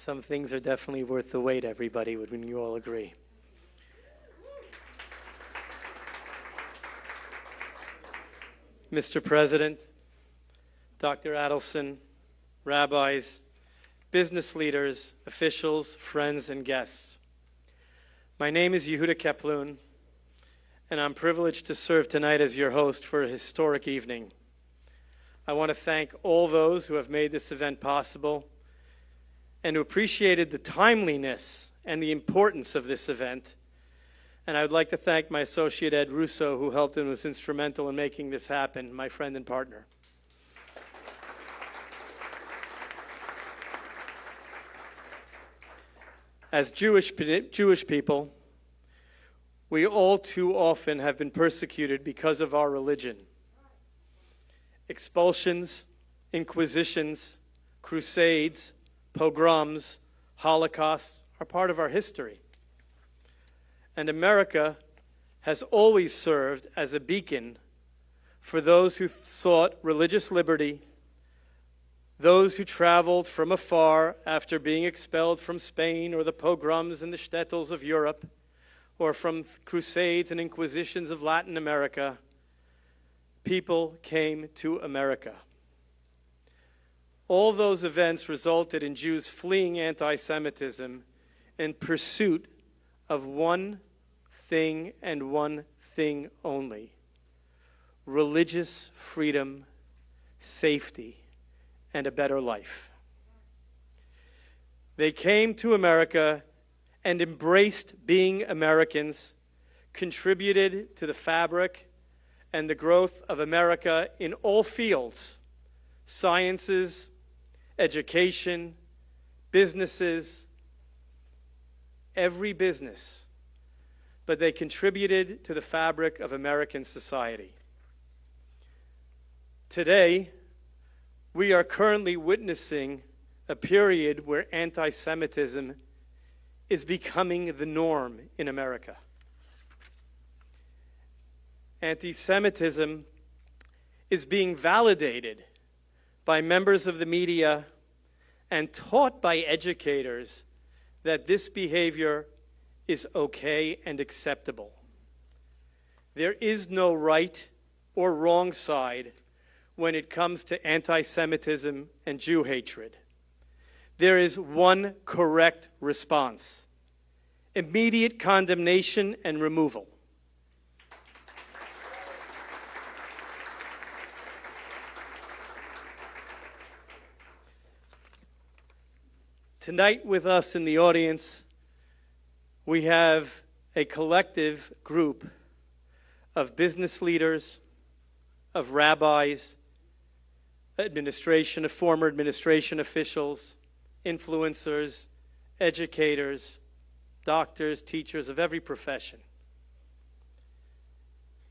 Some things are definitely worth the wait, everybody, wouldn't you all agree? Mr. President, Dr. Adelson, rabbis, business leaders, officials, friends, and guests. My name is Yehuda Kaplun, and I'm privileged to serve tonight as your host for a historic evening. I want to thank all those who have made this event possible and who appreciated the timeliness and the importance of this event. And I would like to thank my associate Ed Russo, who helped and was instrumental in making this happen, my friend and partner. As Jewish people, we all too often have been persecuted because of our religion. Expulsions, inquisitions, crusades, pogroms, holocausts are part of our history. And America has always served as a beacon for those who sought religious liberty, those who traveled from afar after being expelled from Spain or the pogroms and the shtetls of Europe, or from crusades and inquisitions of Latin America. People came to America. All those events resulted in Jews fleeing anti-Semitism in pursuit of one thing and one thing only: religious freedom, safety, and a better life. They came to America and embraced being Americans, contributed to the fabric and the growth of America in all fields: sciences, education, businesses, every business. But they contributed to the fabric of American society. Today, we are currently witnessing a period where anti-Semitism is becoming the norm in America. Anti-Semitism is being validated by members of the media and taught by educators that this behavior is okay and acceptable. There is no right or wrong side when it comes to anti-Semitism and Jew hatred. There is one correct response: immediate condemnation and removal. Tonight with us in the audience, we have a collective group of business leaders, of rabbis, former administration officials, influencers, educators, doctors, teachers of every profession.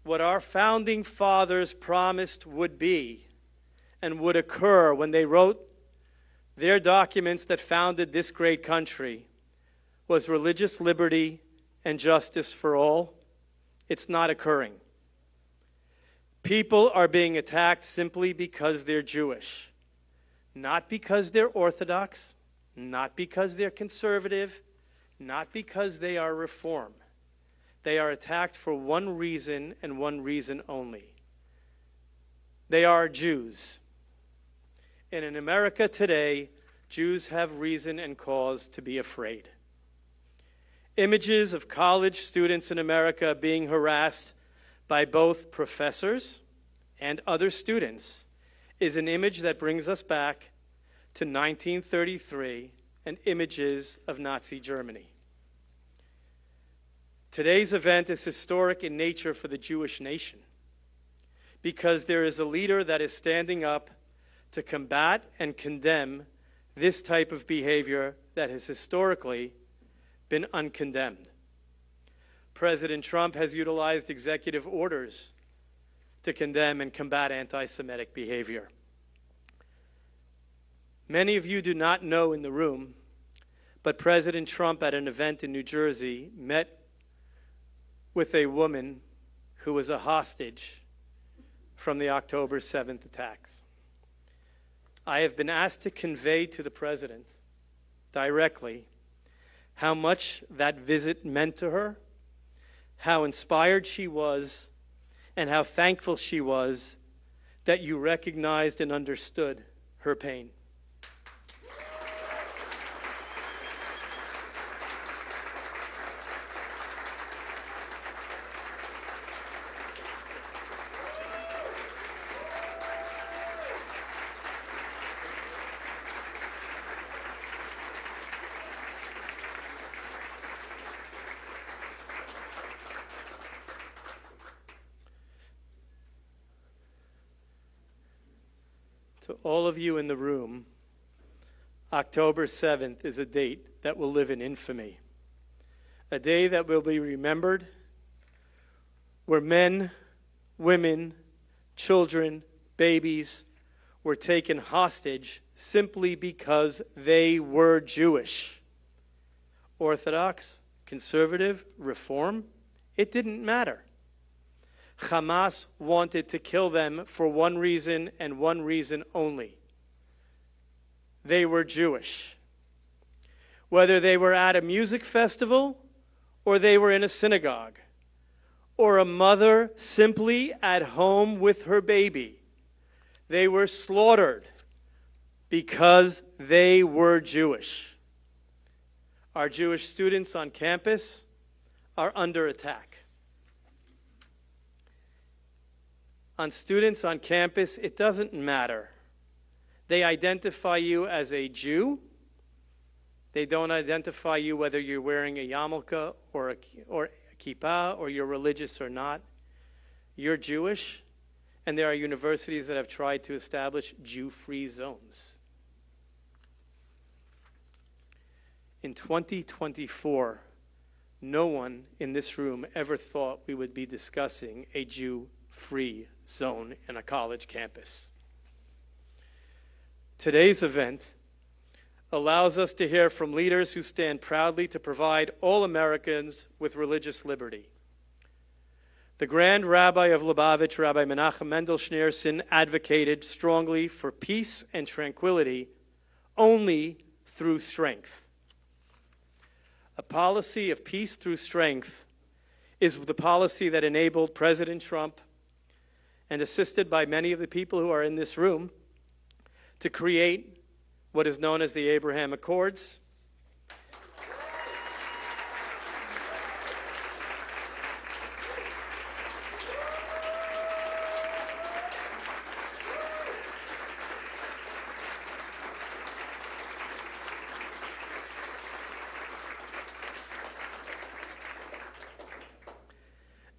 What our founding fathers promised would be and would occur when they wrote their documents that founded this great country was religious liberty and justice for all. It's not occurring. People are being attacked simply because they're Jewish, not because they're Orthodox, not because they're conservative, not because they are Reform. They are attacked for one reason and one reason only. They are Jews. And in America today, Jews have reason and cause to be afraid. Images of college students in America being harassed by both professors and other students is an image that brings us back to 1933 and images of Nazi Germany. Today's event is historic in nature for the Jewish nation because there is a leader that is standing up to combat and condemn this type of behavior that has historically been uncondemned. President Trump has utilized executive orders to condemn and combat anti-Semitic behavior. Many of you do not know in the room, but President Trump at an event in New Jersey met with a woman who was a hostage from the October 7th attacks. I have been asked to convey to the President directly how much that visit meant to her, how inspired she was, and how thankful she was that you recognized and understood her pain. To all of you in the room, October 7th is a date that will live in infamy. A day that will be remembered where men, women, children, babies were taken hostage simply because they were Jewish. Orthodox, conservative, reform, it didn't matter. Hamas wanted to kill them for one reason and one reason only. They were Jewish. Whether they were at a music festival or they were in a synagogue, or a mother simply at home with her baby, they were slaughtered because they were Jewish. Our Jewish students on campus are under attack. On students on campus, it doesn't matter. They identify you as a Jew. They don't identify you whether you're wearing a yarmulke or a kippah or you're religious or not. You're Jewish, and there are universities that have tried to establish Jew-free zones. In 2024, no one in this room ever thought we would be discussing a Jew-free zone in a college campus. Today's event allows us to hear from leaders who stand proudly to provide all Americans with religious liberty. The Grand Rabbi of Lubavitch, Rabbi Menachem Mendel Schneerson, advocated strongly for peace and tranquility only through strength. A policy of peace through strength is the policy that enabled President Trump, and assisted by many of the people who are in this room, to create what is known as the Abraham Accords.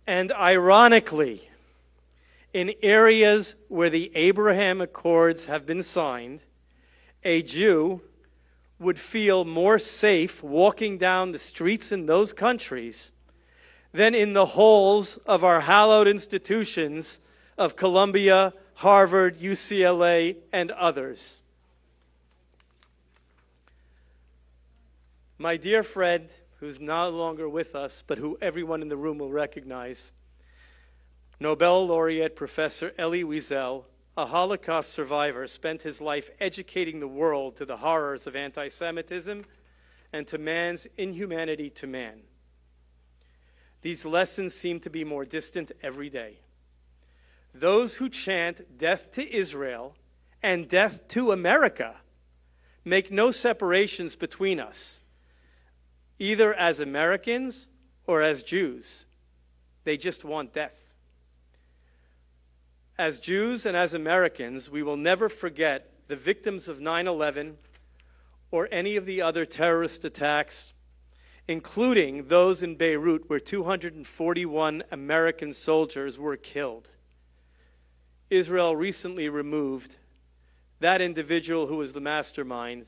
And ironically, in areas where the Abraham Accords have been signed, a Jew would feel more safe walking down the streets in those countries than in the halls of our hallowed institutions of Columbia, Harvard, UCLA, and others. My dear friend, who's no longer with us, but who everyone in the room will recognize, Nobel laureate Professor Elie Wiesel, a Holocaust survivor, spent his life educating the world to the horrors of anti-Semitism and to man's inhumanity to man. These lessons seem to be more distant every day. Those who chant death to Israel and death to America make no separations between us, either as Americans or as Jews. They just want death. As Jews and as Americans, we will never forget the victims of 9/11 or any of the other terrorist attacks, including those in Beirut where 241 American soldiers were killed. Israel recently removed that individual who was the mastermind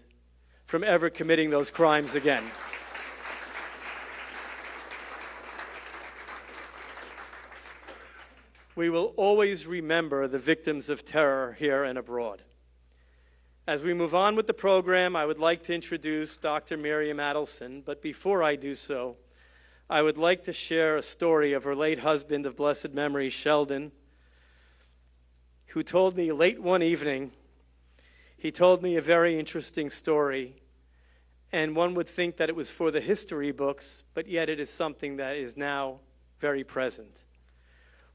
from ever committing those crimes again. We will always remember the victims of terror here and abroad. As we move on with the program, I would like to introduce Dr. Miriam Adelson, but before I do so, I would like to share a story of her late husband of blessed memory, Sheldon, who told me late one evening, he told me a very interesting story, And one would think that it was for the history books, but yet it is something that is now very present.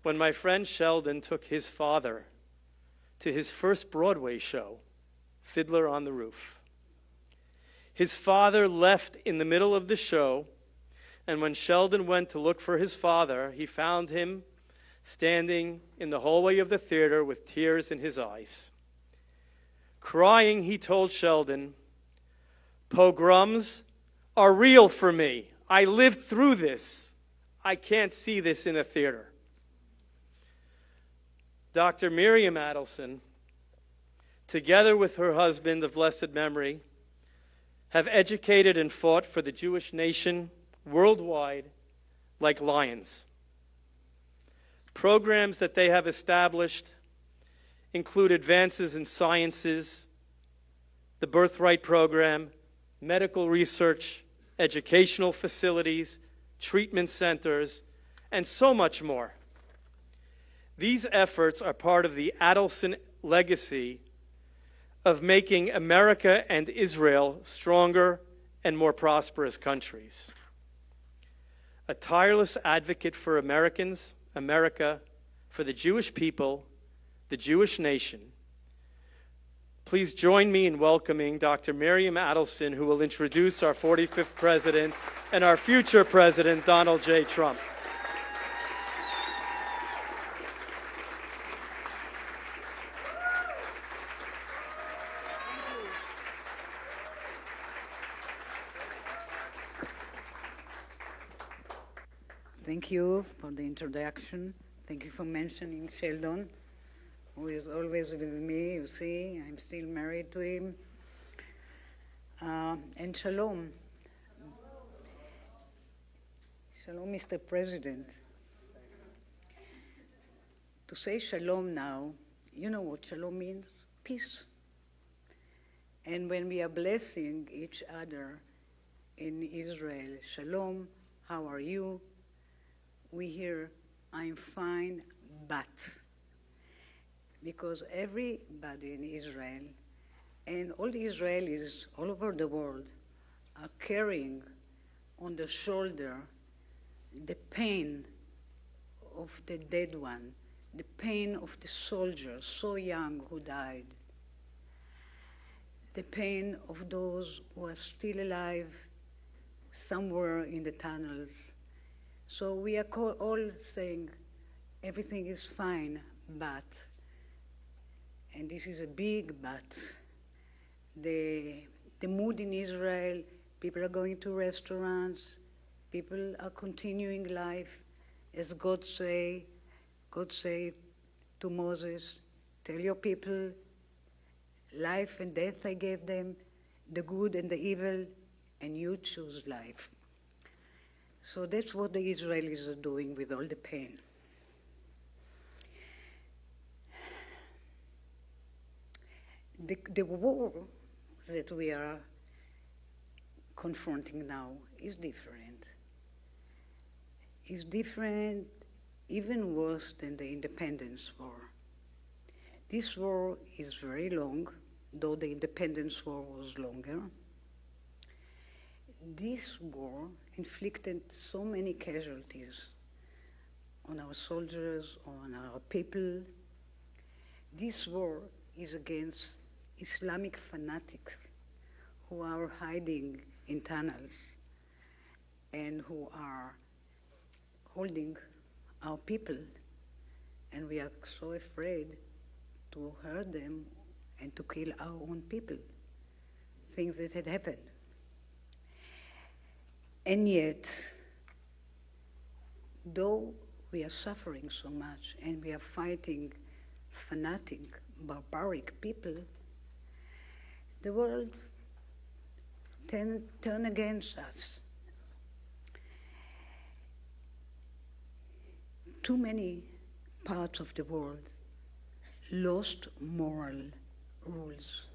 When my friend Sheldon took his father to his first Broadway show, Fiddler on the Roof, his father left in the middle of the show, and when Sheldon went to look for his father, he found him standing in the hallway of the theater with tears in his eyes. Crying, he told Sheldon, "Pogroms are real for me. I lived through this. I can't see this in a theater." Dr. Miriam Adelson, together with her husband of blessed memory, have educated and fought for the Jewish nation worldwide like lions. Programs that they have established include advances in sciences, the Birthright Program, medical research, educational facilities, treatment centers, and so much more. These efforts are part of the Adelson legacy of making America and Israel stronger and more prosperous countries. A tireless advocate for Americans, America, for the Jewish people, the Jewish nation. Please join me in welcoming Dr. Miriam Adelson, who will introduce our 45th president and our future president, Donald J. Trump. Thank you for the introduction. Thank you for mentioning Sheldon, who is always with me. You see, I'm still married to him. And shalom. Shalom, Mr. President. To say shalom now, you know what shalom means? Peace. And when we are blessing each other in Israel, shalom, how are you? We hear, I'm fine, but. Because everybody in Israel and all the Israelis all over the world are carrying on the shoulder the pain of the dead one, the pain of the soldier so young who died, the pain of those who are still alive somewhere in the tunnels. So we are all saying everything is fine, but, and this is a big but, the mood in Israel, people are going to restaurants, people are continuing life, as God said to Moses, tell your people, life and death I gave them, the good and the evil, and you choose life. So that's what the Israelis are doing with all the pain. The war that we are confronting now is different. It's different, even worse than the Independence War. This war is very long, though the Independence War was longer. This war inflicted so many casualties on our soldiers, on our people. This war is against Islamic fanatics who are hiding in tunnels and who are holding our people. And we are so afraid to hurt them and to kill our own people, things that had happened. And yet, though we are suffering so much and we are fighting fanatic, barbaric people, the world turn against us. Too many parts of the world lost moral rules.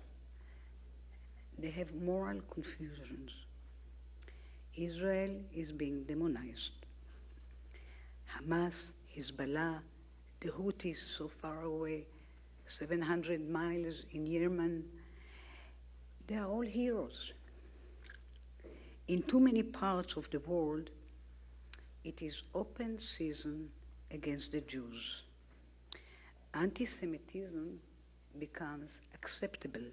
They have moral confusions. Israel is being demonized. Hamas, Hezbollah, the Houthis so far away, 700 miles in Yemen, they are all heroes. in too many parts of the world, it is open season against the Jews. Anti-Semitism becomes acceptable.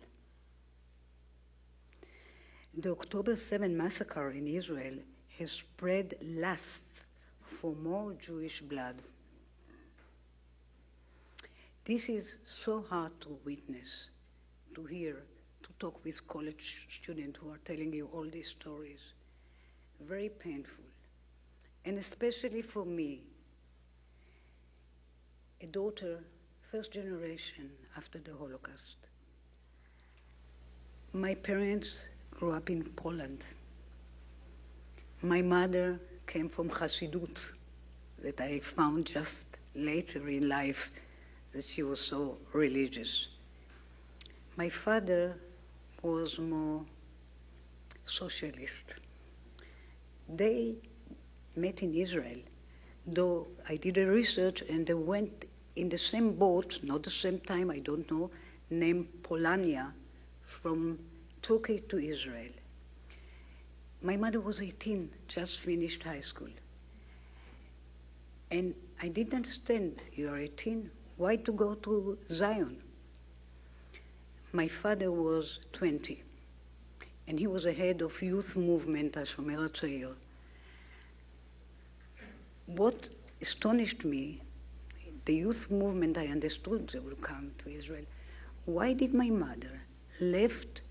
The October 7 massacre in Israel has spread lust for more Jewish blood. This is so hard to witness, to hear, to talk with college students who are telling you all these stories. Very painful. And especially for me, a daughter, first generation after the Holocaust. My parents grew up in Poland. My mother came from Hasidut, that I found just later in life that she was so religious. My father was more socialist. They met in Israel, though I did a research and they went in the same boat, not the same time, I don't know, named Polania, from Turkey to Israel. My mother was 18, just finished high school. And I didn't understand, you are 18, why to go to Zion? My father was 20, and he was the head of youth movement, HaShomer HaTzair. What astonished me, the youth movement, I understood they would come to Israel. Why did my mother left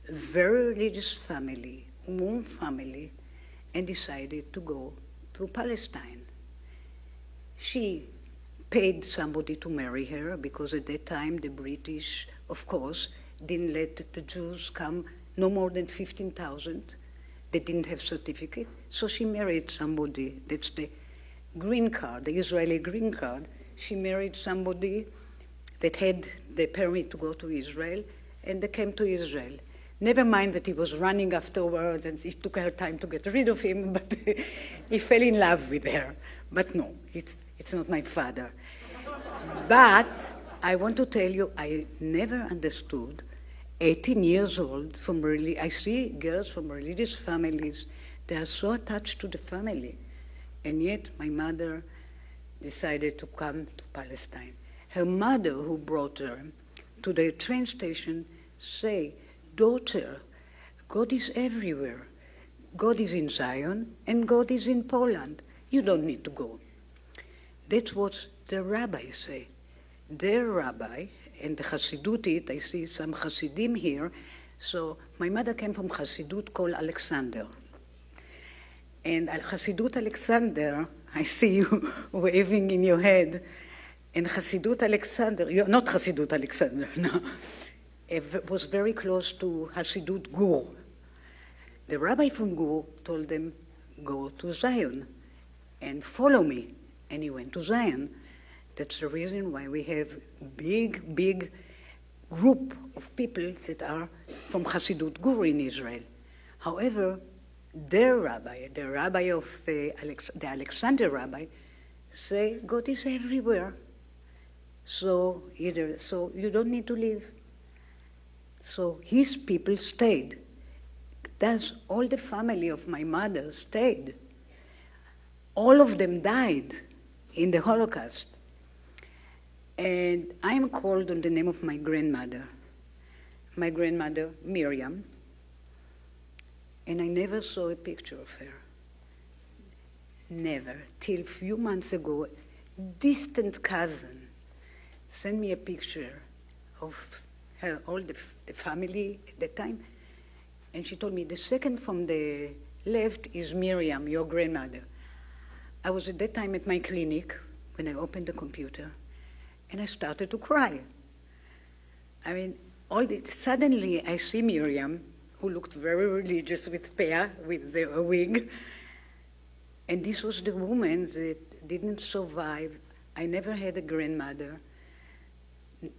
a very religious family, warm family, and decided to go to Palestine? She paid somebody to marry her, because at that time the British, of course, didn't let the Jews come no more than 15,000. They didn't have certificate, so she married somebody. That's the green card, the Israeli green card. She married somebody that had the permit to go to Israel, and they came to Israel. Never mind that he was running afterwards, and it took her time to get rid of him, but he fell in love with her. But no, it's not my father. But I want to tell you, I never understood 18 years old from I see girls from religious families, they are so attached to the family. And yet my mother decided to come to Palestine. Her mother, who brought her to the train station, say, daughter, God is everywhere. God is in Zion and God is in Poland. You don't need to go. That's what the rabbis say. Their rabbi, and the Hasidut, I see some Hasidim here. So my mother came from Hasidut called Alexander. And Hasidut Alexander, I see you waving in your head. And Hasidut Alexander, you're not Hasidut Alexander, no. It was very close to Hasidut Gur. The rabbi from Gur told them, go to Zion and follow me. And he went to Zion. That's the reason why we have big group of people that are from Hasidut Gur in Israel. However, their rabbi, the rabbi of the Alexander rabbi, say God is everywhere. So you don't need to leave. So his people stayed. Thus, all the family of my mother stayed. All of them died in the Holocaust. And I'm called on the name of my grandmother, Miriam, and I never saw a picture of her. Never. Till a few months ago, a distant cousin sent me a picture of her, all the family at the time, and she told me, the second from the left is Miriam, your grandmother. I was at that time at my clinic when I opened the computer, and I started to cry. I mean, suddenly I see Miriam, who looked very religious with peah, with a wig, and this was the woman that didn't survive. I never had a grandmother.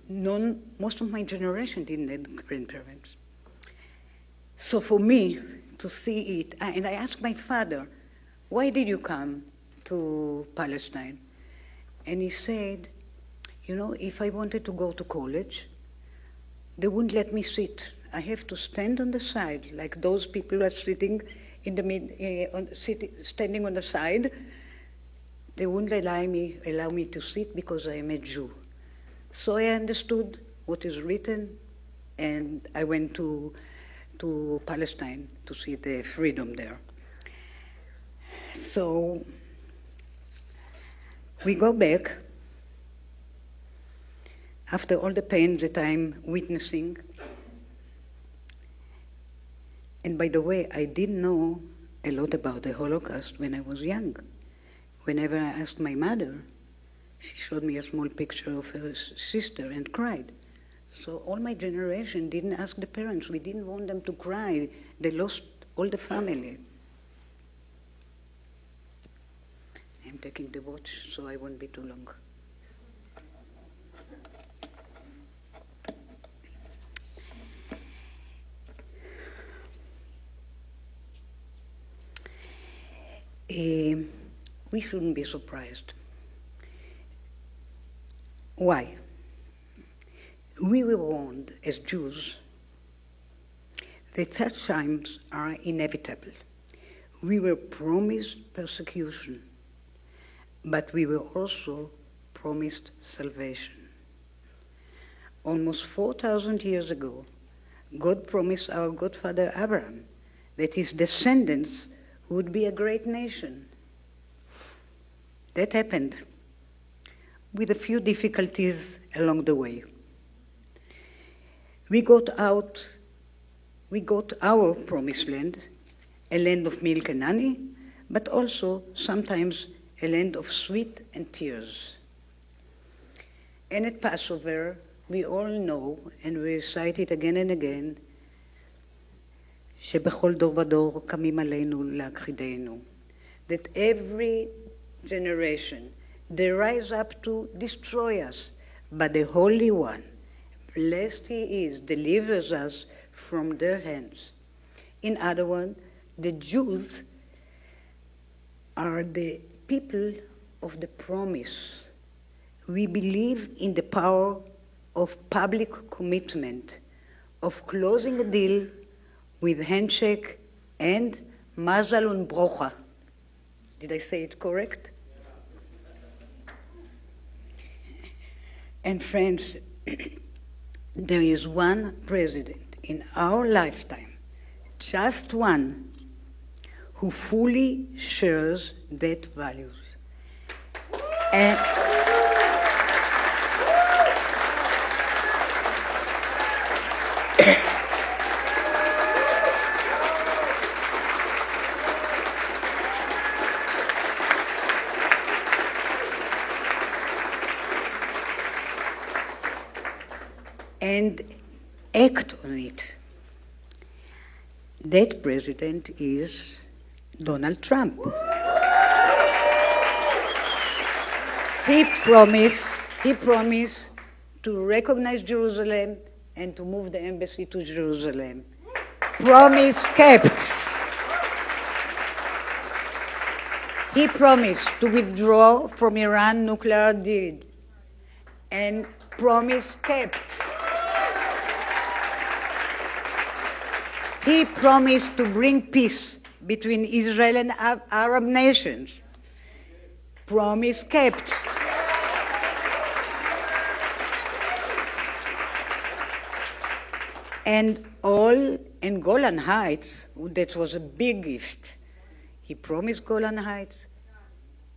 Most of my generation didn't have grandparents. So for me to see it, and I asked my father, why did you come to Palestine? And he said, you know, if I wanted to go to college, they wouldn't let me sit. I have to stand on the side, like those people are sitting in the standing on the side. They wouldn't allow me to sit because I am a Jew. So I understood what is written, and I went to Palestine to see the freedom there. So we go back after all the pain that I'm witnessing. And by the way, I didn't know a lot about the Holocaust when I was young. Whenever I asked my mother, she showed me a small picture of her sister and cried. So all my generation didn't ask the parents. We didn't want them to cry. They lost all the family. I'm taking the watch, so I won't be too long. We shouldn't be surprised. Why? We were warned as Jews that such times are inevitable. We were promised persecution, but we were also promised salvation. Almost 4,000 years ago, God promised our godfather Abraham that his descendants would be a great nation. That happened, with a few difficulties along the way. We got our promised land, a land of milk and honey, but also sometimes a land of sweat and tears. And at Passover, we all know, and we recite it again and again, שבכל דור ודור קמים עלינו להכחידנו, that every generation they rise up to destroy us, but the Holy One, blessed He is, delivers us from their hands. In other words, the Jews are the people of the promise. We believe in the power of public commitment, of closing a deal with handshake and mazal und brocha. Did I say it correct? And friends, there is one president in our lifetime, just one, who fully shares that values. And act on it. That president is Donald Trump. He promised to recognize Jerusalem and to move the embassy to Jerusalem. Promise kept. He promised to withdraw from Iran nuclear deal, and promise kept. He promised to bring peace between Israel and Arab nations. Promise kept. And Golan Heights, that was a big gift. He promised Golan Heights,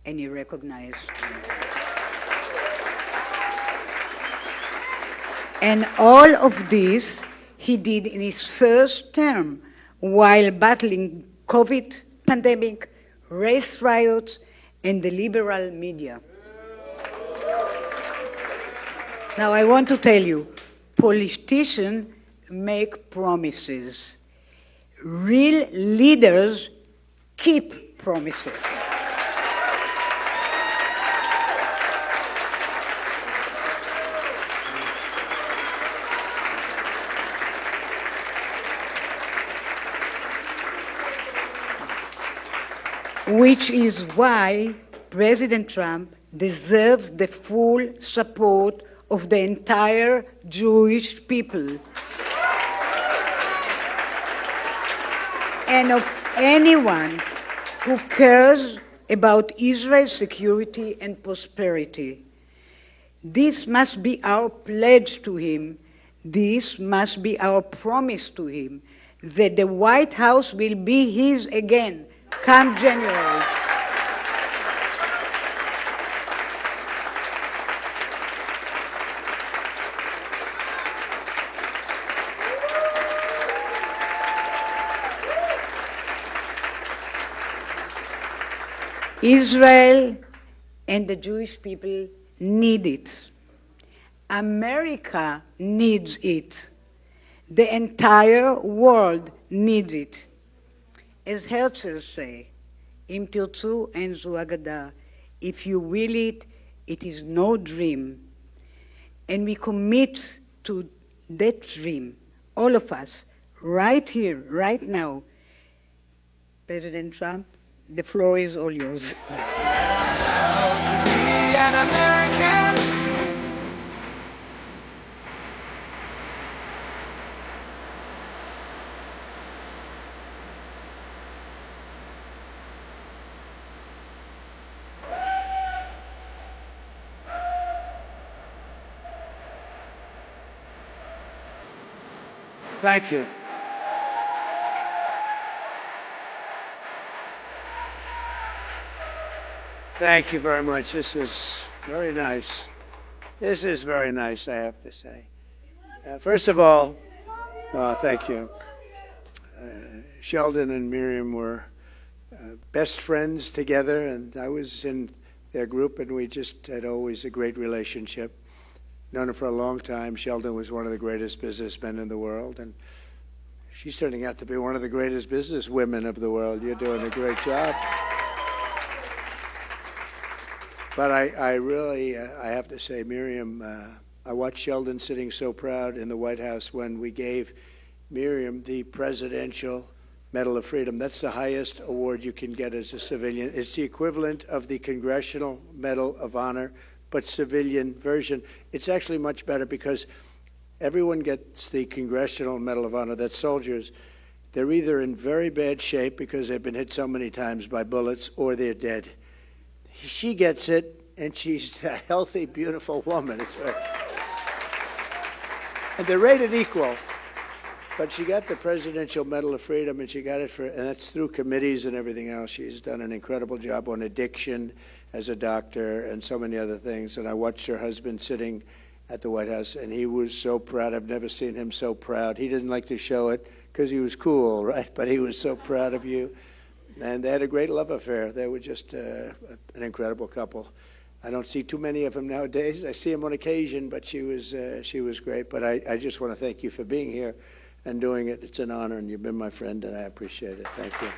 and he recognized. And all of this he did in his first term while battling COVID pandemic, race riots, and the liberal media. Now I want to tell you, politicians make promises. Real leaders keep promises. Which is why President Trump deserves the full support of the entire Jewish people. And anyone who cares about Israel's security and prosperity. This must be our pledge to him. This must be our promise to him that the White House will be his again come January. Israel and the Jewish people need it. America needs it. The entire world needs it. As Herzl say, Im tirtzu ein zu agada. If you will it, it is no dream. And we commit to that dream, all of us, right here, right now. President Trump, the floor is all yours. Proud to be an American. Thank you. Thank you very much. This is very nice. This is very nice, I have to say. First of all, thank you. Sheldon and Miriam were best friends together, and I was in their group, and we just had always a great relationship. Known her for a long time. Sheldon was one of the greatest businessmen in the world, and she's turning out to be one of the greatest business women of the world. You're doing a great job. But I really, I have to say, Miriam, I watched Sheldon sitting so proud in the White House when we gave Miriam the Presidential Medal of Freedom. That's the highest award you can get as a civilian. It's the equivalent of the Congressional Medal of Honor, but civilian version. It's actually much better because everyone gets the Congressional Medal of Honor. That's soldiers. They're either in very bad shape because they've been hit so many times by bullets, or they're dead. She gets it, and she's a healthy, beautiful woman. It's very... And they're rated equal. But she got the Presidential Medal of Freedom, and she got it and that's through committees and everything else. She's done an incredible job on addiction as a doctor and so many other things. And I watched her husband sitting at the White House, and he was so proud. I've never seen him so proud. He didn't like to show it because he was cool, right? But he was so proud of you. And they had a great love affair. They were just an incredible couple. I don't see too many of them nowadays. I see them on occasion, but she was great. But I just want to thank you for being here and doing it. It's an honor, and you've been my friend, and I appreciate it. Thank you.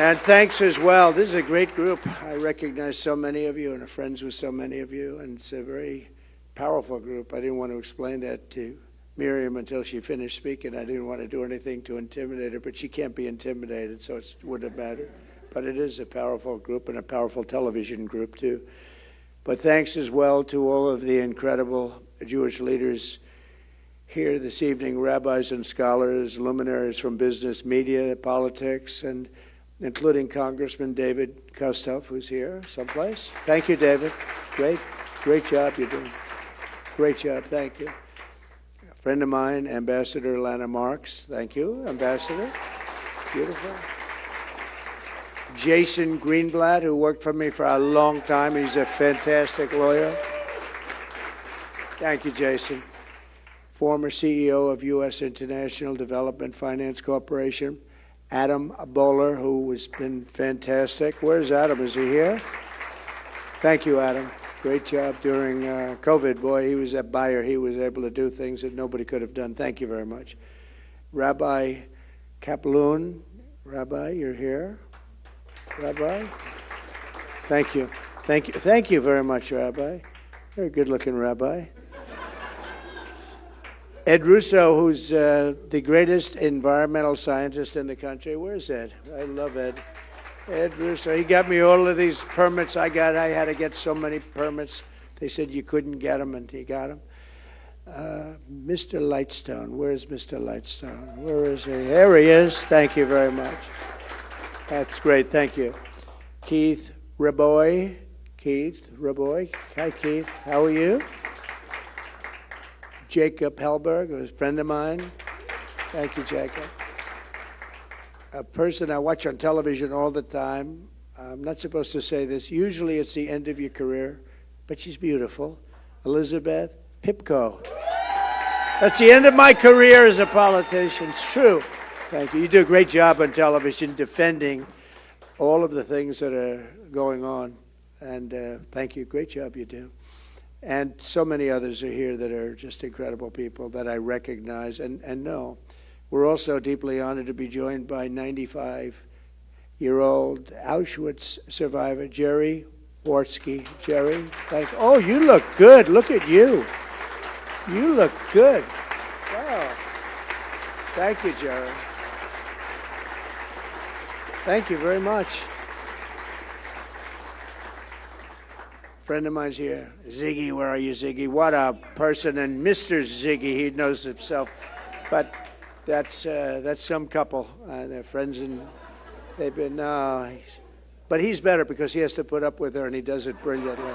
And thanks as well. This is a great group. I recognize so many of you and are friends with so many of you, and it's a very powerful group. I didn't want to explain that to Miriam until she finished speaking. I didn't want to do anything to intimidate her, but she can't be intimidated, so it wouldn't matter. But it is a powerful group and a powerful television group, too. But thanks as well to all of the incredible Jewish leaders here this evening, rabbis and scholars, luminaries from business, media, politics, and including Congressman David Kustoff, who's here someplace. Thank you, David. Great job you're doing. Great job, thank you. A friend of mine, Ambassador Lana Marks. Thank you, Ambassador. Beautiful. Jason Greenblatt, who worked for me for a long time. He's a fantastic lawyer. Thank you, Jason. Former CEO of U.S. International Development Finance Corporation, Adam Bowler, who has been fantastic. Where's Adam? Is he here? Thank you, Adam. Great job during COVID. Boy, he was a buyer. He was able to do things that nobody could have done. Thank you very much. Rabbi Kaplan. Rabbi, you're here. Rabbi? Thank you. Thank you. Thank you very much, Rabbi. Very good-looking Rabbi. Ed Russo, who's the greatest environmental scientist in the country. Where's Ed? I love Ed. Ed Russo. He got me all of these permits I had to get so many permits. They said you couldn't get them, and he got them. Mr. Lightstone. Where's Mr. Lightstone? Where is he? There he is. Thank you very much. That's great. Thank you. Keith Raboy. Keith Raboy. Hi, Keith. How are you? Jacob Hellberg, who's a friend of mine. Thank you, Jacob. A person I watch on television all the time. I'm not supposed to say this. Usually it's the end of your career, but she's beautiful. Elizabeth Pipko. That's the end of my career as a politician. It's true. Thank you. You do a great job on television defending all of the things that are going on. And thank you. Great job you do. And so many others are here that are just incredible people that I recognize and know. We're also deeply honored to be joined by 95-year-old Auschwitz survivor, Jerry Wartsky. Jerry, thank you. Oh, you look good. Look at you. You look good. Wow. Thank you, Jerry. Thank you very much. Friend of mine's here. Ziggy, where are you, Ziggy? What a person. And Mr. Ziggy, he knows himself. But that's some couple. They're friends, and they've been... but he's better because he has to put up with her, and he does it brilliantly.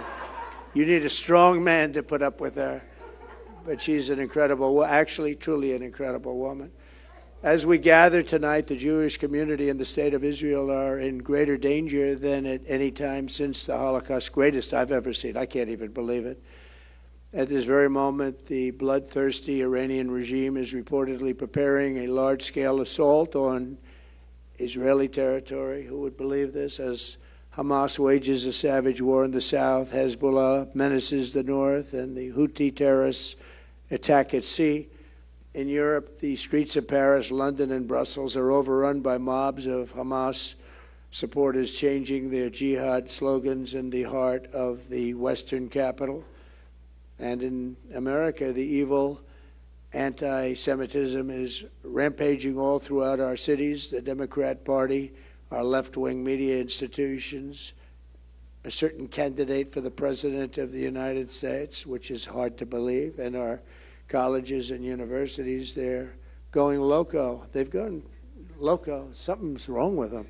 You need a strong man to put up with her. But she's an incredible, actually, truly an incredible woman. As we gather tonight, the Jewish community in the state of Israel are in greater danger than at any time since the Holocaust, greatest I've ever seen. I can't even believe it. At this very moment, the bloodthirsty Iranian regime is reportedly preparing a large-scale assault on Israeli territory. Who would believe this? As Hamas wages a savage war in the south, Hezbollah menaces the north, and the Houthi terrorists attack at sea. In Europe, the streets of Paris, London, and Brussels are overrun by mobs of Hamas supporters changing their jihad slogans in the heart of the Western capital. And in America, the evil anti-Semitism is rampaging all throughout our cities. The Democrat Party, our left-wing media institutions, a certain candidate for the President of the United States, which is hard to believe, and our colleges and universities, they're going loco. They've gone loco. Something's wrong with them.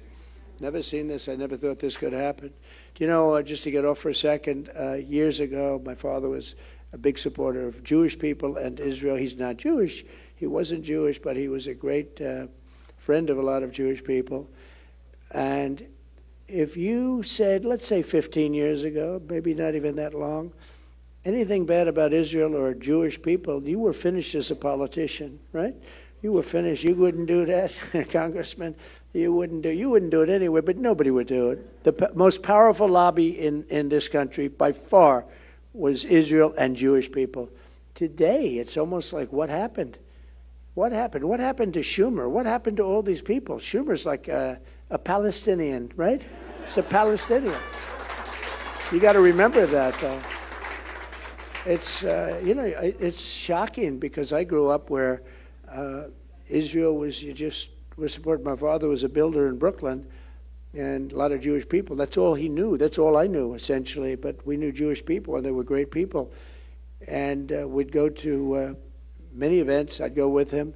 Never seen this. I never thought this could happen. Do you know, just to get off for a second, years ago, my father was a big supporter of Jewish people and Israel. He's not Jewish. He wasn't Jewish, but he was a great friend of a lot of Jewish people. And if you said, let's say 15 years ago, maybe not even that long, anything bad about Israel or Jewish people, you were finished as a politician, right? You were finished. You wouldn't do that, Congressman. You wouldn't do it anyway, but nobody would do it. The most powerful lobby in this country, by far, was Israel and Jewish people. Today, it's almost like, what happened? What happened? What happened to Schumer? What happened to all these people? Schumer's like a Palestinian, right? It's a Palestinian. You got to remember that, though. It's, it's shocking because I grew up where Israel was, was supported. My father was a builder in Brooklyn, and a lot of Jewish people. That's all he knew. That's all I knew, essentially. But we knew Jewish people, and they were great people. And we'd go to many events. I'd go with him,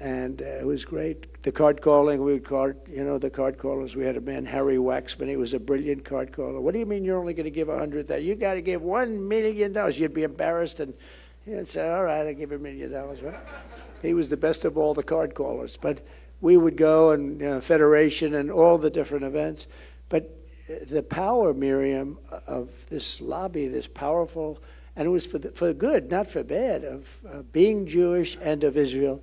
and it was great. The card calling, we would card, the card callers. We had a man, Harry Waxman. He was a brilliant card caller. What do you mean you're only going to give $100,000? You got to give $1 million. You'd be embarrassed, and he'd say, all right, I'll give you $1 million, right? He was the best of all the card callers. But we would go, and Federation and all the different events. But the power, Miriam, of this lobby, this powerful, and it was for good, not for bad, of being Jewish and of Israel.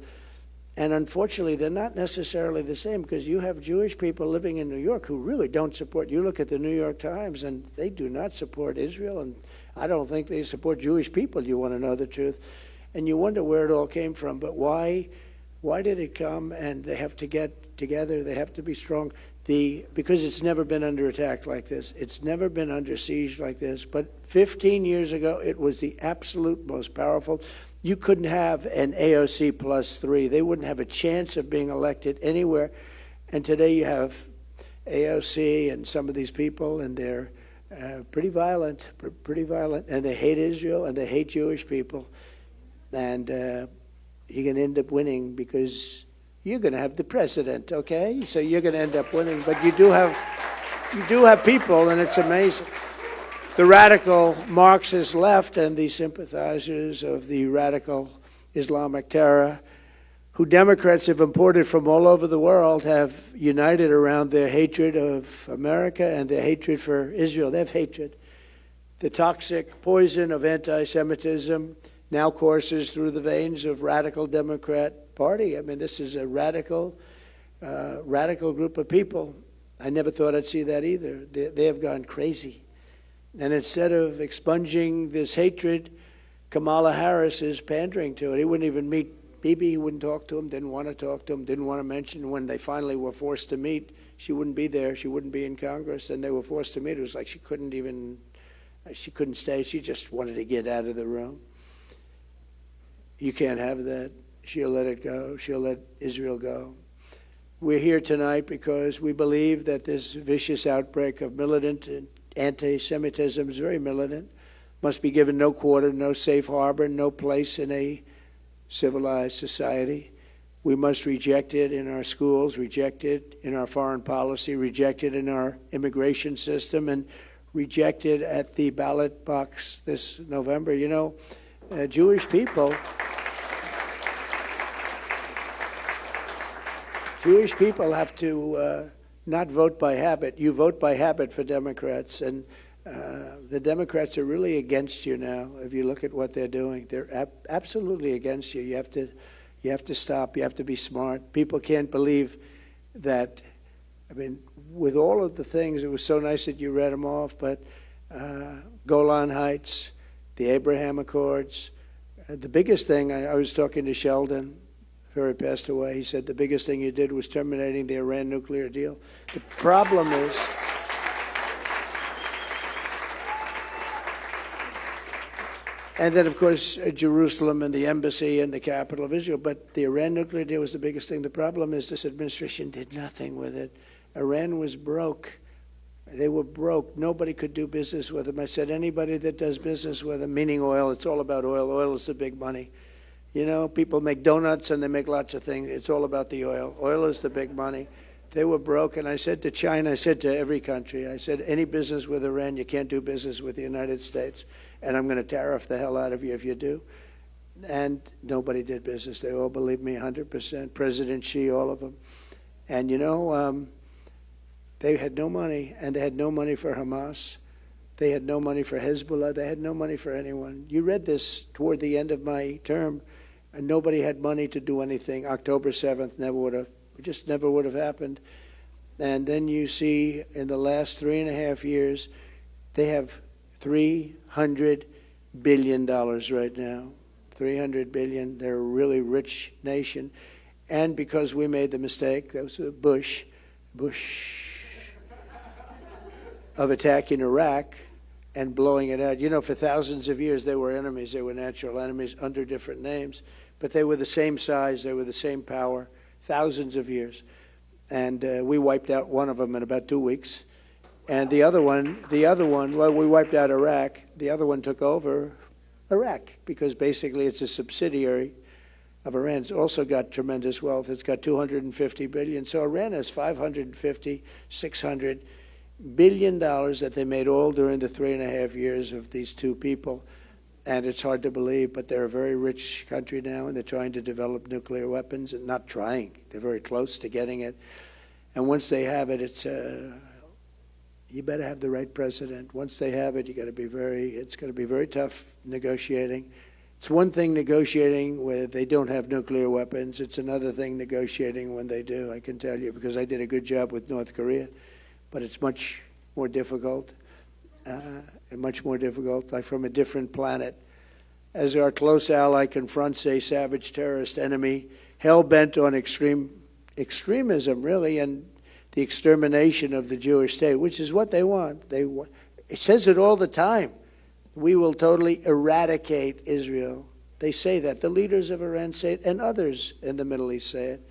And unfortunately, they're not necessarily the same, because you have Jewish people living in New York who really don't support. You look at the New York Times, and they do not support Israel, and I don't think they support Jewish people, you want to know the truth. And you wonder where it all came from. But why did it come? And they have to get together. They have to be strong. Because it's never been under attack like this. It's never been under siege like this. But 15 years ago, it was the absolute most powerful. You couldn't have an AOC +3. They wouldn't have a chance of being elected anywhere. And today you have AOC and some of these people, and they're pretty violent, and they hate Israel, and they hate Jewish people. And you're going to end up winning because you're going to have the president, okay? So you're going to end up winning. But you do have people, and it's amazing. The radical Marxist left and the sympathizers of the radical Islamic terror, who Democrats have imported from all over the world, have united around their hatred of America and their hatred for Israel. They have hatred. The toxic poison of anti-Semitism now courses through the veins of radical Democrat Party. I mean, this is a radical group of people. I never thought I'd see that either. They have gone crazy. And instead of expunging this hatred, Kamala Harris is pandering to it. He wouldn't even meet Bibi. He wouldn't talk to him, didn't want to talk to him, didn't want to mention when they finally were forced to meet. She wouldn't be there. She wouldn't be in Congress, and they were forced to meet. It was like she couldn't stay. She just wanted to get out of the room. You can't have that. She'll let it go. She'll let Israel go. We're here tonight because we believe that this vicious outbreak of militant anti-Semitism is very militant, must be given no quarter, no safe harbor, no place in a civilized society. We must reject it in our schools, reject it in our foreign policy, reject it in our immigration system, and reject it at the ballot box this November. You know, Jewish people have to not vote by habit. You vote by habit for Democrats, and the Democrats are really against you now. If you look at what they're doing, they're absolutely against you. You have to stop. You have to be smart. People can't believe that. I mean, with all of the things, it was so nice that you read them off, but Golan Heights, the Abraham Accords, the biggest thing, I was talking to Sheldon, before he passed away. He said the biggest thing you did was terminating the Iran nuclear deal. The problem is, and then, of course, Jerusalem and the embassy and the capital of Israel. But the Iran nuclear deal was the biggest thing. The problem is this administration did nothing with it. Iran was broke. They were broke. Nobody could do business with them. I said, anybody that does business with them, meaning oil, it's all about oil. Oil is the big money. You know, people make donuts and they make lots of things. It's all about the oil. Oil is the big money. They were broke. And I said to China, I said to every country, I said, any business with Iran, you can't do business with the United States. And I'm going to tariff the hell out of you if you do. And nobody did business. They all believed me 100%. President Xi, all of them. And, you know, they had no money. And they had no money for Hamas. They had no money for Hezbollah. They had no money for anyone. You read this toward the end of my term. And nobody had money to do anything. October 7th never would have happened. And then you see in the last 3.5 years, they have $300 billion right now. $300 billion. They're a really rich nation. And because we made the mistake, that was Bush of attacking Iraq and blowing it out. You know, for thousands of years, they were enemies. They were natural enemies under different names. But they were the same size, they were the same power, thousands of years. And we wiped out one of them in about 2 weeks. And the other one, well, we wiped out Iraq. The other one took over Iraq because basically it's a subsidiary of Iran. It's also got tremendous wealth. It's got $250 billion. So Iran has $550, $600 billion that they made all during the 3.5 years of these two people. And it's hard to believe, but they're a very rich country now, and they're trying to develop nuclear weapons. And not trying, they're very close to getting it. And once they have it, it's you better have the right president. Once they have it, it's going to be very tough negotiating. It's one thing negotiating when they don't have nuclear weapons. It's another thing negotiating when they do, I can tell you, because I did a good job with North Korea. But it's much more difficult. Like from a different planet. As our close ally confronts a savage terrorist enemy, hell-bent on extremism, really, and the extermination of the Jewish state, which is what they want. It says it all the time. We will totally eradicate Israel. They say that. The leaders of Iran say it, and others in the Middle East say it.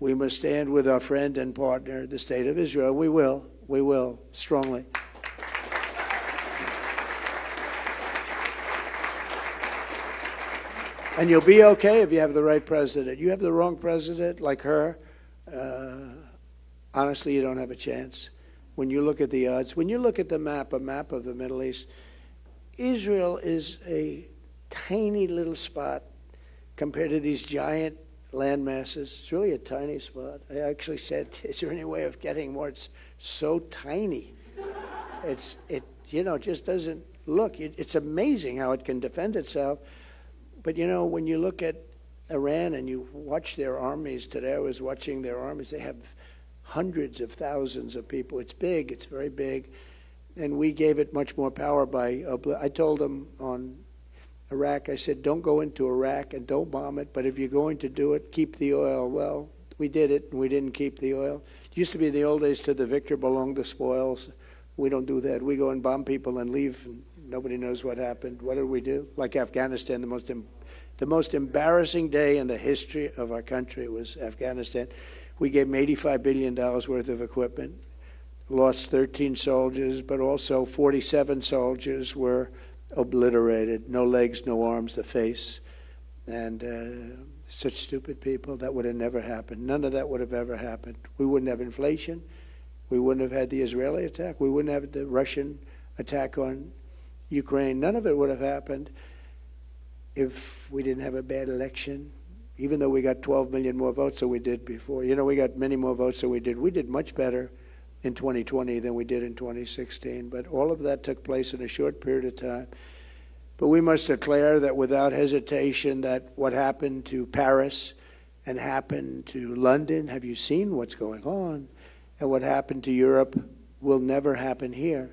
We must stand with our friend and partner, the state of Israel. We will, strongly. And you'll be okay if you have the right president. You have the wrong president, like her, honestly, you don't have a chance. When you look at the odds, when you look at the map, a map of the Middle East, Israel is a tiny little spot compared to these giant land masses. It's really a tiny spot. I actually said, is there any way of getting more? It's so tiny. It just doesn't look. It's amazing how it can defend itself. But, when you look at Iran and you watch their armies today, I was watching their armies, they have hundreds of thousands of people. It's big, it's very big. And we gave it much more power by, I told them on Iraq, I said, don't go into Iraq and don't bomb it, but if you're going to do it, keep the oil. Well, we did it, and we didn't keep the oil. It used to be in the old days, to the victor belonged the spoils. We don't do that. We go and bomb people and leave, and nobody knows what happened. What did we do? Like Afghanistan, the most embarrassing day in the history of our country was Afghanistan. We gave them $85 billion worth of equipment, lost 13 soldiers, but also 47 soldiers were obliterated. No legs, no arms, the face. And such stupid people. That would have never happened. None of that would have ever happened. We wouldn't have inflation. We wouldn't have had the Israeli attack. We wouldn't have the Russian attack on Ukraine. None of it would have happened if we didn't have a bad election, even though we got 12 million more votes than we did before. We got many more votes than we did. We did much better in 2020 than we did in 2016. But all of that took place in a short period of time. But we must declare that without hesitation that what happened to Paris and happened to London, have you seen what's going on? And what happened to Europe will never happen here.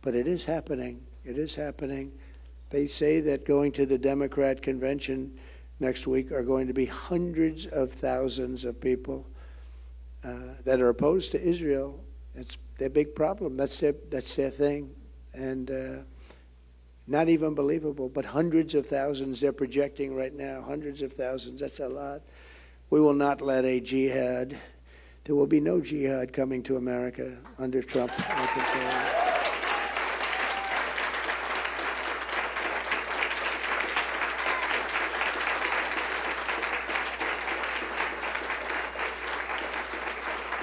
But it is happening. It is happening. They say that going to the Democrat convention next week are going to be hundreds of thousands of people that are opposed to Israel. It's their big problem. That's their thing. And not even believable, but hundreds of thousands they're projecting right now. Hundreds of thousands. That's a lot. We will not let a jihad. There will be no jihad coming to America under Trump. I can tell you.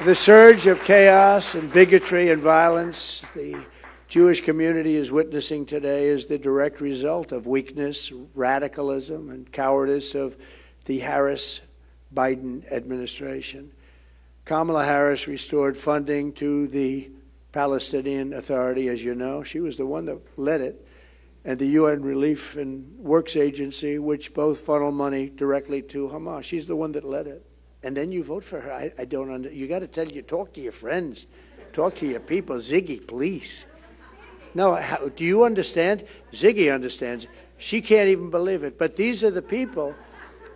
The surge of chaos and bigotry and violence the Jewish community is witnessing today is the direct result of weakness, radicalism, and cowardice of the Harris-Biden administration. Kamala Harris restored funding to the Palestinian Authority, as you know. She was the one that led it, and the UN Relief and Works Agency, which both funnel money directly to Hamas. She's the one that led it. And then you vote for her. I don't you got to talk to your friends, talk to your people. Ziggy, please. No, do you understand? Ziggy understands. She can't even believe it. But these are the people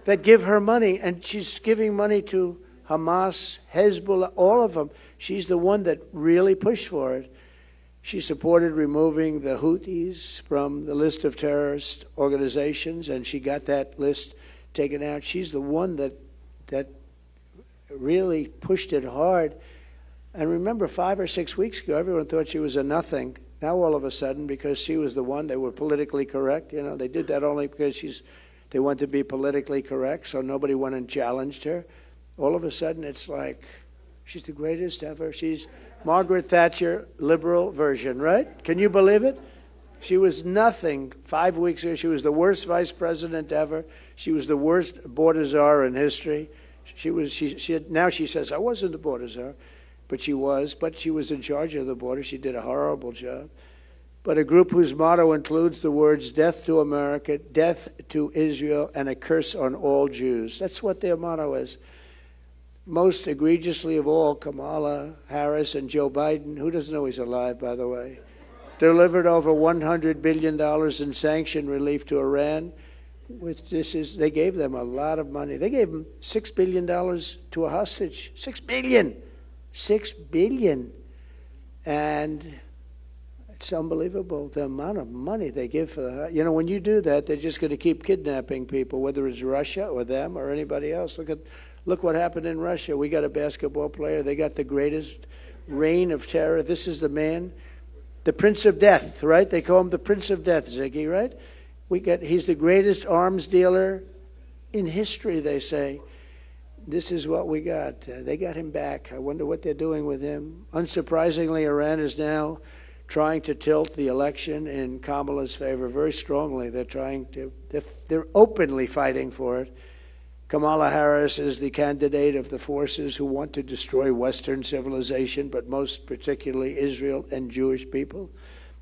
that give her money, and she's giving money to Hamas, Hezbollah, all of them. She's the one that really pushed for it. She supported removing the Houthis from the list of terrorist organizations, and she got that list taken out. She's the one that really pushed it hard. And remember, 5 or 6 weeks ago, everyone thought she was a nothing. Now all of a sudden, because she was the one, they were politically correct. They did that only because they wanted to be politically correct, so nobody went and challenged her. All of a sudden, it's like, she's the greatest ever. She's Margaret Thatcher, liberal version, right? Can you believe it? She was nothing 5 weeks ago. She was the worst vice president ever. She was the worst border czar in history. Now she says, I wasn't the border czar, but she was in charge of the border. She did a horrible job. But a group whose motto includes the words, death to America, death to Israel, and a curse on all Jews. That's what their motto is. Most egregiously of all, Kamala Harris and Joe Biden, who doesn't know he's alive, by the way, delivered over $100 billion in sanction relief to Iran. They gave them a lot of money. They gave them $6 billion to a hostage. $6 billion. $6 billion. And it's unbelievable the amount of money they give for the. When you do that, they're just going to keep kidnapping people, whether it's Russia or them or anybody else. Look what happened in Russia. We got a basketball player. They got the greatest reign of terror. This is the man, the Prince of Death, right? They call him the Prince of Death, Ziggy, right? He's the greatest arms dealer in history, they say, this is what we got. They got him back. I wonder what they're doing with him. Unsurprisingly, Iran is now trying to tilt the election in Kamala's favor very strongly. They're openly fighting for it. Kamala Harris is the candidate of the forces who want to destroy Western civilization, but most particularly Israel and Jewish people.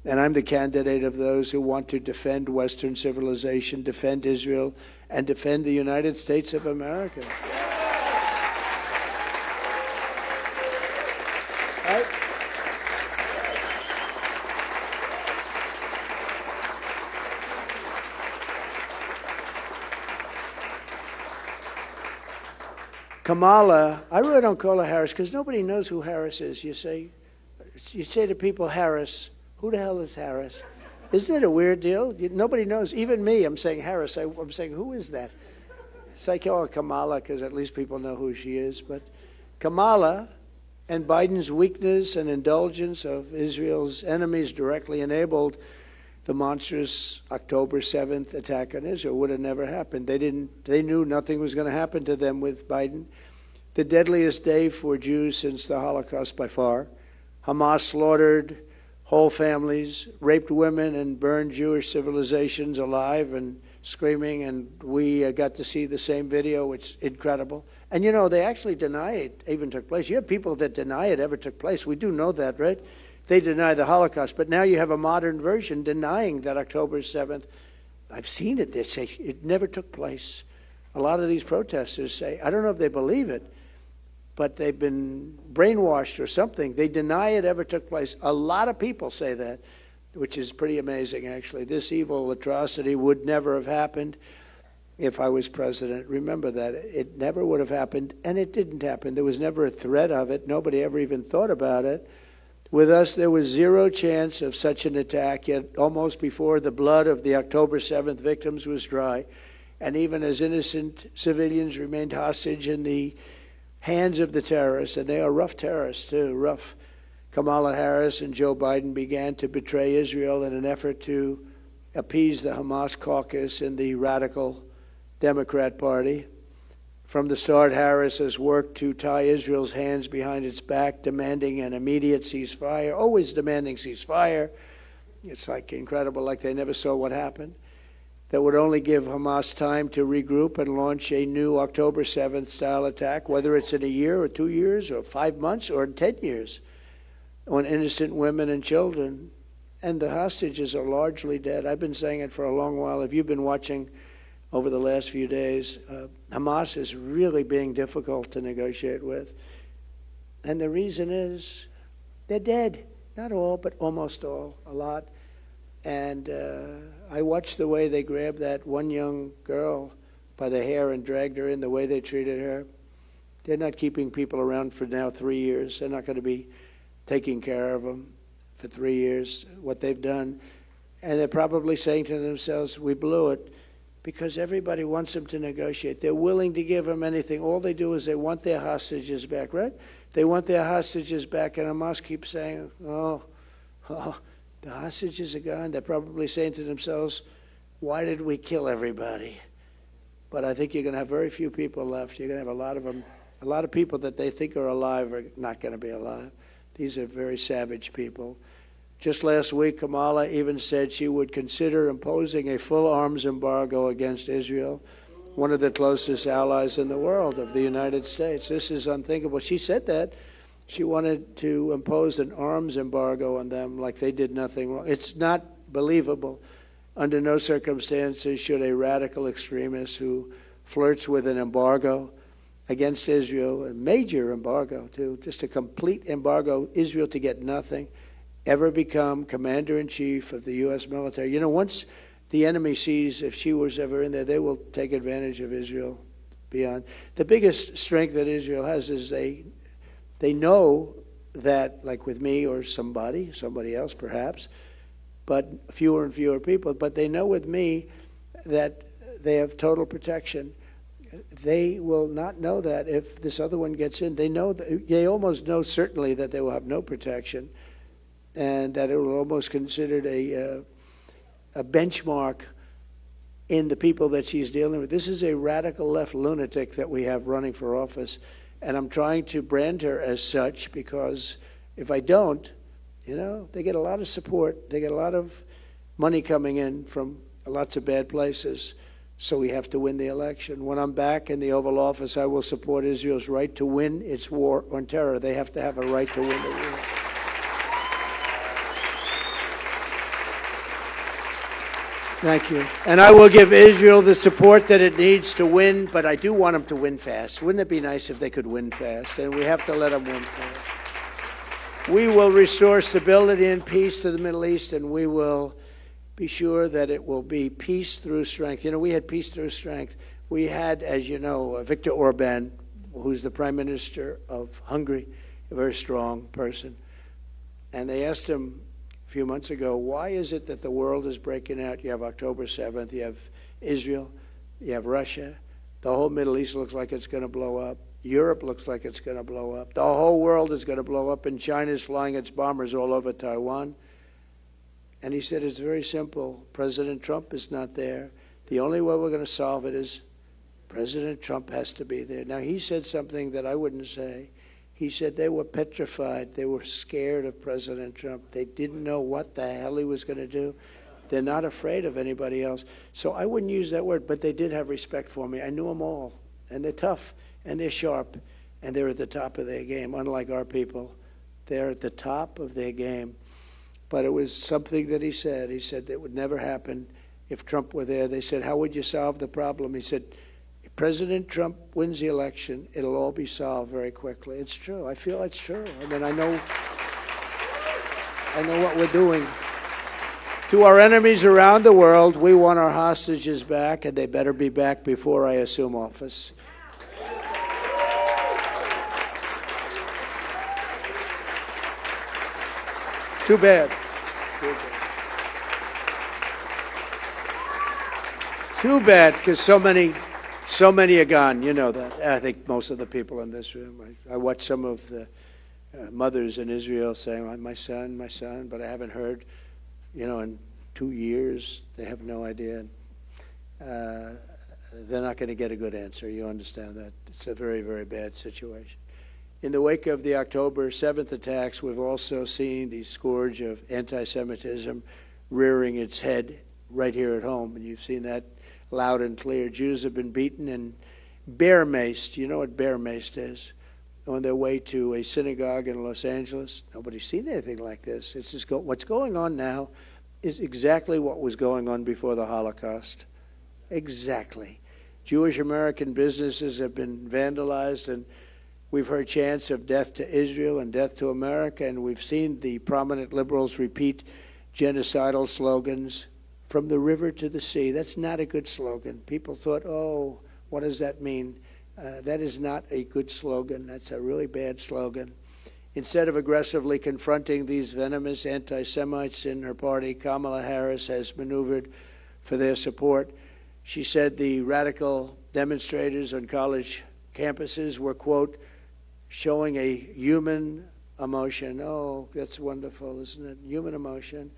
And I'm the candidate of those who want to defend Western civilization, defend Israel, and defend the United States of America. Kamala, I really don't call her Harris because nobody knows who Harris is. You say to people, Harris, who the hell is Harris? Isn't it a weird deal? Nobody knows. Even me, I'm saying Harris. I'm saying, who is that? So I call her Kamala because at least people know who she is. But Kamala and Biden's weakness and indulgence of Israel's enemies directly enabled the monstrous October 7th attack on Israel. Would have never happened. They knew nothing was going to happen to them with Biden. The deadliest day for Jews since the Holocaust by far. Hamas slaughtered whole families, raped women, and burned Jewish civilizations alive and screaming. And we got to see the same video. It's incredible. And, you know, they actually deny it even took place. You have people that deny it ever took place. We do know that, right? They deny the Holocaust. But now you have a modern version denying that October 7th. I've seen it. They say it never took place. A lot of these protesters say, I don't know if they believe it, but they've been brainwashed or something. They deny it ever took place. A lot of people say that, which is pretty amazing, actually. This evil atrocity would never have happened if I was president. Remember that. It never would have happened, and it didn't happen. There was never a threat of it. Nobody ever even thought about it. With us, there was zero chance of such an attack, yet almost before the blood of the October 7th victims was dry, and even as innocent civilians remained hostage in the hands of the terrorists, and they are rough terrorists too, rough. Kamala Harris and Joe Biden began to betray Israel in an effort to appease the Hamas caucus in the radical Democrat Party. From the start, Harris has worked to tie Israel's hands behind its back, demanding an immediate ceasefire, always demanding ceasefire. It's like incredible, like they never saw what happened. That would only give Hamas time to regroup and launch a new October 7th style attack, whether it's in a year or 2 years or 5 months or 10 years, on innocent women and children. And the hostages are largely dead. I've been saying it for a long while. If you've been watching over the last few days, Hamas is really being difficult to negotiate with. And the reason is they're dead. Not all, but almost all, a lot. And I watched the way they grabbed that one young girl by the hair and dragged her in, the way they treated her. They're not keeping people around for now 3 years. They're not going to be taking care of them for 3 years, what they've done. And they're probably saying to themselves, we blew it, because everybody wants them to negotiate. They're willing to give them anything. All they do is they want their hostages back, right? They want their hostages back, and Hamas keeps saying, oh, the hostages are gone. They're probably saying to themselves, why did we kill everybody? But I think you're going to have very few people left. You're going to have a lot of them. A lot of people that they think are alive are not going to be alive. These are very savage people. Just last week, Kamala even said she would consider imposing a full arms embargo against Israel, one of the closest allies in the world of the United States. This is unthinkable. She said that. She wanted to impose an arms embargo on them like they did nothing wrong. It's not believable. Under no circumstances should a radical extremist who flirts with an embargo against Israel, a major embargo too, just a complete embargo, Israel to get nothing, ever become commander-in-chief of the U.S. military. You know, once the enemy sees if she was ever in there, they will take advantage of Israel beyond. The biggest strength that Israel has is they know that, like with me or somebody else perhaps, but fewer and fewer people, but they know with me that they have total protection. They will not know that if this other one gets in. They know that, they almost know certainly that they will have no protection, and that it will almost considered a benchmark in the people that she's dealing with. This is a radical left lunatic that we have running for office, and I'm trying to brand her as such, because if I don't, you know, they get a lot of support. They get a lot of money coming in from lots of bad places. So we have to win the election. When I'm back in the Oval Office, I will support Israel's right to win its war on terror. They have to have a right to win the war. Thank you. And I will give Israel the support that it needs to win, but I do want them to win fast. Wouldn't it be nice if they could win fast? And we have to let them win fast. We will restore stability and peace to the Middle East, and we will be sure that it will be peace through strength. You know, we had peace through strength. We had, as you know, Viktor Orban, who's the Prime Minister of Hungary, a very strong person. And they asked him a few months ago, why is it that the world is breaking out? You have October 7th, you have Israel, you have Russia. The whole Middle East looks like it's going to blow up. Europe looks like it's going to blow up. The whole world is going to blow up, and China's flying its bombers all over Taiwan. And he said, it's very simple. President Trump is not there. The only way we're going to solve it is President Trump has to be there. Now, he said something that I wouldn't say. He said they were petrified. They were scared of President Trump. They didn't know what the hell he was going to do. They're not afraid of anybody else. So I wouldn't use that word, but they did have respect for me. I knew them all. And they're tough, and they're sharp, and they're at the top of their game, unlike our people. They're at the top of their game. But it was something that he said. He said that would never happen if Trump were there. They said, how would you solve the problem? He said, if President Trump wins the election, it'll all be solved very quickly. It's true. I feel it's true. I mean, I know what we're doing. To our enemies around the world, we want our hostages back, and they better be back before I assume office. Too bad. Too bad, because so many are gone. You know that. I think most of the people in this room. I watched some of the mothers in Israel saying, my son, but I haven't heard, you know, in 2 years. They have no idea. They're not going to get a good answer. You understand that. It's a very, very bad situation. In the wake of the October 7th attacks, we've also seen the scourge of anti-Semitism rearing its head right here at home, and you've seen that loud and clear. Jews have been beaten and bear-maced. You know what bear-maced is? On their way to a synagogue in Los Angeles. Nobody's seen anything like this. It's just what's going on now is exactly what was going on before the Holocaust. Exactly. Jewish American businesses have been vandalized, and we've heard chants of death to Israel and death to America, and we've seen the prominent liberals repeat genocidal slogans from the river to the sea. That's not a good slogan. People thought, oh, what does that mean? That is not a good slogan. That's a really bad slogan. Instead of aggressively confronting these venomous anti-Semites in her party, Kamala Harris has maneuvered for their support. She said the radical demonstrators on college campuses were, quote, showing a human emotion. Oh, that's wonderful, isn't it? Human emotion.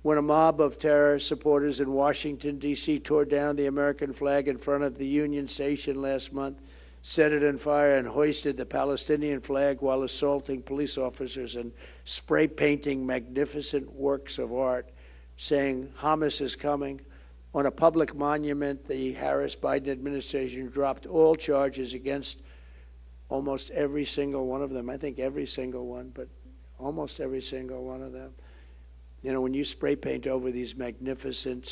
When a mob of terror supporters in Washington, D.C. tore down the American flag in front of the Union Station last month, set it on fire, and hoisted the Palestinian flag while assaulting police officers and spray painting magnificent works of art, saying Hamas is coming. On a public monument, the Harris-Biden administration dropped all charges against almost every single one of them. I think every single one, but almost every single one of them. You know, when you spray paint over these magnificent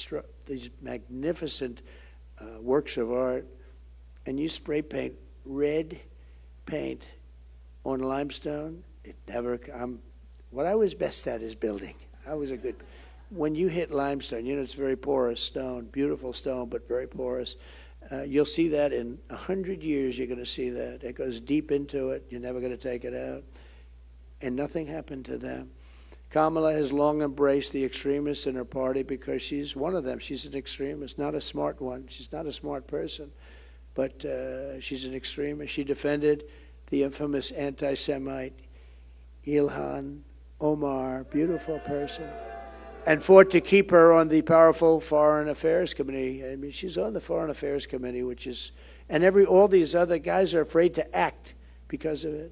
works of art, and you spray paint red paint on limestone, it never. What I was best at is building. I was a good. When you hit limestone, you know it's very porous stone, beautiful stone, but very porous. You'll see that in 100 years. You're going to see that. It goes deep into it. You're never going to take it out. And nothing happened to them. Kamala has long embraced the extremists in her party because she's one of them. She's an extremist, not a smart one. She's not a smart person, but she's an extremist. She defended the infamous anti-Semite Ilhan Omar, beautiful person. and fought to keep her on the powerful Foreign Affairs Committee. I mean, she's on the Foreign Affairs Committee, which is, and all these other guys are afraid to act because of it.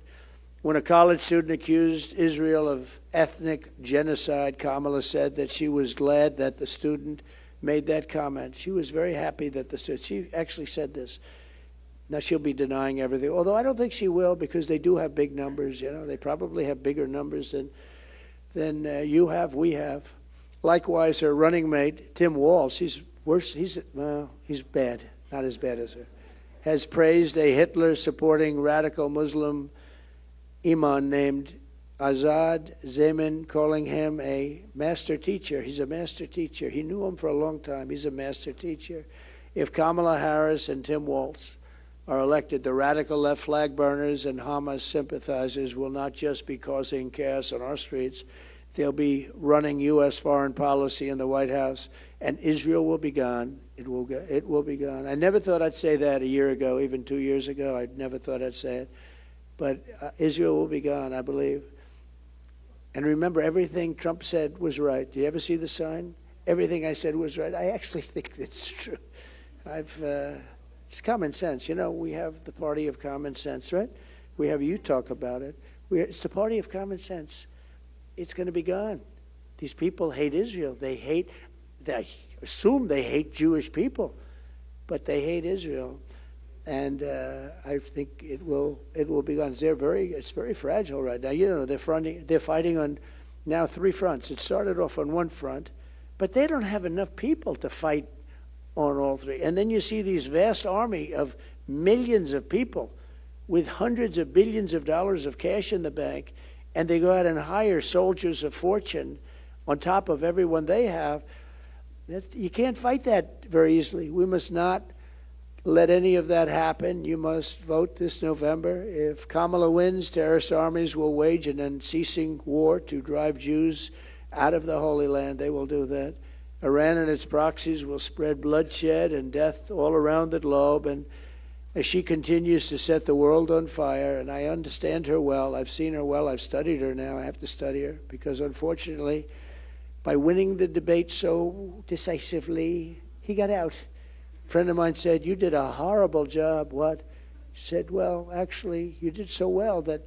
When a college student accused Israel of ethnic genocide, Kamala said that she was glad that the student made that comment. She was very happy that she actually said this. Now, she'll be denying everything, although I don't think she will, because they do have big numbers. You know, they probably have bigger numbers than you have, we have. Likewise, her running mate, Tim Walz, he's worse. He's bad, not as bad as her, has praised a Hitler-supporting radical Muslim imam named Azad Zemin, calling him a master teacher. He's a master teacher. He knew him for a long time. He's a master teacher. If Kamala Harris and Tim Walz are elected, the radical left flag burners and Hamas sympathizers will not just be causing chaos on our streets, they'll be running U.S. foreign policy in the White House, and Israel will be gone. It will be gone. I never thought I'd say that a year ago, even 2 years ago. I never thought I'd say it. But Israel will be gone, I believe. And remember, everything Trump said was right. Do you ever see the sign? Everything I said was right. I actually think it's true. It's common sense. You know, we have the party of common sense, right? We have you talk about it. It's the party of common sense. It's going to be gone. These people hate Israel. They assume they hate Jewish people, but they hate Israel. And I think it will be gone. It's very fragile right now. You know, they're fighting on now 3 fronts. It started off on one front, but they don't have enough people to fight on all 3. And then you see these vast army of millions of people with hundreds of billions of dollars of cash in the bank, and they go out and hire soldiers of fortune on top of everyone they have. You can't fight that very easily. We must not let any of that happen. You must vote this November. If Kamala wins, terrorist armies will wage an unceasing war to drive Jews out of the Holy Land. They will do that. Iran and its proxies will spread bloodshed and death all around the globe. And as she continues to set the world on fire, and I understand her well, I've seen her well, I've studied her now, I have to study her, because unfortunately, by winning the debate so decisively, he got out. A friend of mine said, "You did a horrible job." What? He said, "Well, actually, you did so well that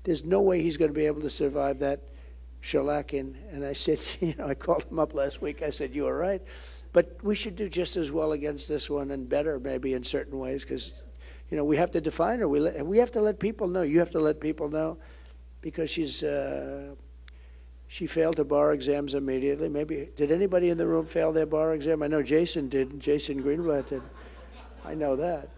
there's no way he's going to be able to survive that shellacking." And I said, I called him up last week. I said, "You are right. But we should do just as well against this one, and better maybe in certain ways, because, we have to define her. We have to let people know. You have to let people know, because she failed her bar exams immediately. Maybe, did anybody in the room fail their bar exam? I know Jason did. Jason Greenblatt did. I know that.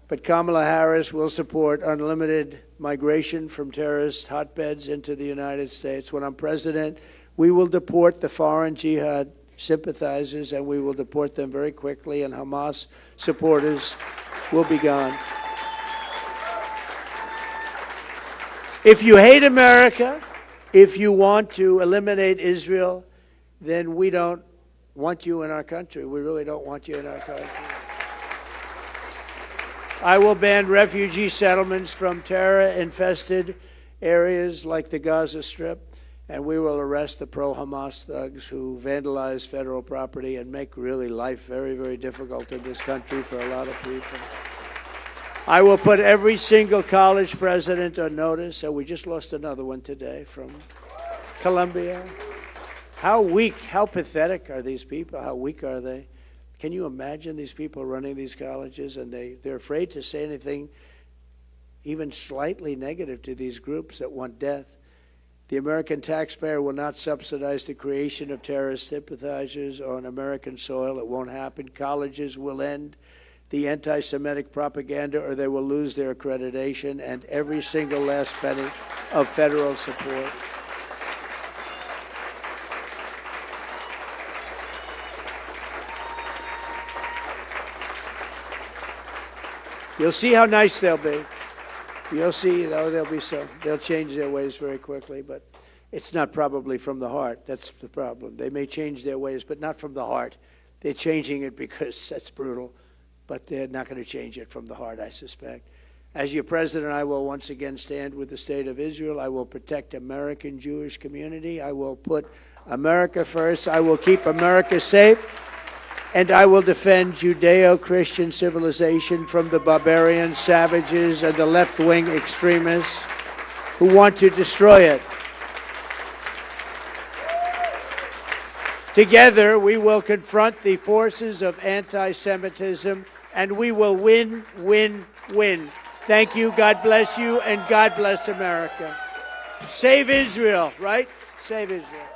But Kamala Harris will support unlimited migration from terrorist hotbeds into the United States. When I'm president, we will deport the foreign jihad sympathizers, and we will deport them very quickly, and Hamas supporters will be gone. If you hate America, if you want to eliminate Israel, then we don't want you in our country. We really don't want you in our country. I will ban refugee settlements from terror-infested areas like the Gaza Strip, and we will arrest the pro-Hamas thugs who vandalize federal property and make really life very, very difficult in this country for a lot of people. I will put every single college president on notice, and we just lost another one today from Columbia. How weak, how pathetic are these people? How weak are they? Can you imagine these people running these colleges, and they're afraid to say anything even slightly negative to these groups that want death? The American taxpayer will not subsidize the creation of terrorist sympathizers on American soil. It won't happen. Colleges will end the anti-Semitic propaganda, or they will lose their accreditation and every single last penny of federal support. You'll see how nice they'll be. You'll see, they'll change their ways very quickly, but it's not probably from the heart. That's the problem. They may change their ways, but not from the heart. They're changing it because that's brutal, but they're not going to change it from the heart, I suspect. As your president, I will once again stand with the state of Israel. I will protect American Jewish community. I will put America first. I will keep America safe, and I will defend Judeo-Christian civilization from the barbarian savages and the left-wing extremists who want to destroy it. Together, we will confront the forces of anti-Semitism, and we will win, win, win. Thank you, God bless you, and God bless America. Save Israel, right? Save Israel.